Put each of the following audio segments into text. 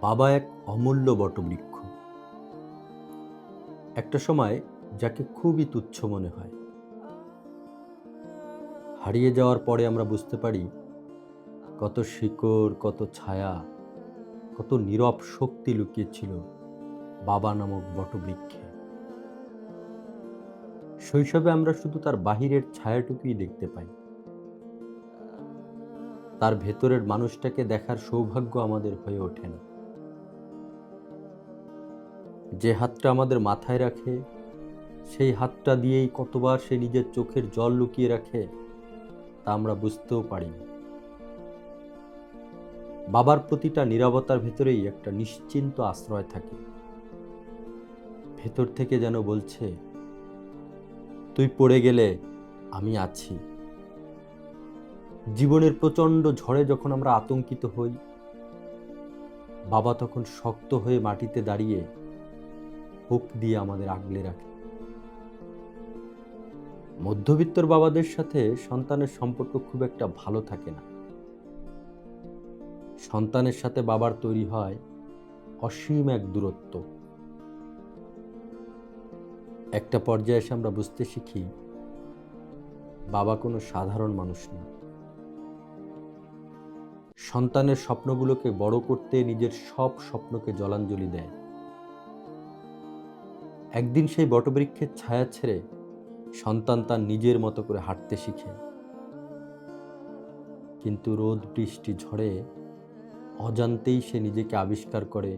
বাবা এক অমূল্য বটবৃক্ষ। একটা সময় যাকে খুবই তুচ্ছ মনে হয়, হারিয়ে যাওয়ার পরে আমরা বুঝতে পারি কত শিকড়, কত ছায়া, কত নীরব শক্তি লুকিয়ে ছিল বাবা নামক বটবৃক্ষে। শৈশবে আমরা শুধু তার বাহিরের ছায়াটুকুই দেখতে পাই, তার ভেতরের মানুষটাকে দেখার সৌভাগ্য আমাদের হয়ে ওঠে না। যে হাতটা আমাদের মাথায় রাখে, সেই হাতটা দিয়েই কতবার সে নিজের চোখের জল লুকিয়ে রাখে তা আমরা বুঝতেও পারি না। বাবার প্রতিটা নীরবতার ভেতরেই একটা নিশ্চিন্ত আশ্রয় থাকে, ভেতর থেকে যেন বলছে, তুই পড়ে গেলে আমি আছি। জীবনের প্রচণ্ড ঝড়ে যখন আমরা আতঙ্কিত হই, বাবা তখন শক্ত হয়ে মাটিতে দাঁড়িয়ে বুক দিয়ে আমাদের আগলে রাখে। মধ্যবিত্তর বাবাদের সাথে সন্তানের সম্পর্ক খুব একটা ভালো থাকে না। সন্তানের সাথে বাবার তৈরি হয় অসীম এক দূরত্ব। একটা পর্যায়ে এসে আমরা বুঝতে শিখি, বাবা কোনো সাধারণ মানুষ না। সন্তানের স্বপ্নগুলোকে বড় করতে নিজের সব স্বপ্নকে জলাঞ্জলি দেয়। একদিন সেই বটবৃক্ষের ছায়া ছেড়ে সন্তান তার নিজের মতো করে হাঁটতে শিখে, কিন্তু রোদ বৃষ্টি ঝড়ে অজান্তেই সে নিজেকে আবিষ্কার করে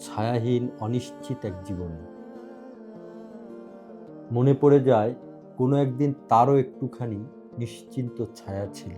ছায়াহীন অনিশ্চিত এক জীবনে। মনে পড়ে যায় কোনো একদিন তারও একটুখানি নিশ্চিন্ত ছায়া ছিল।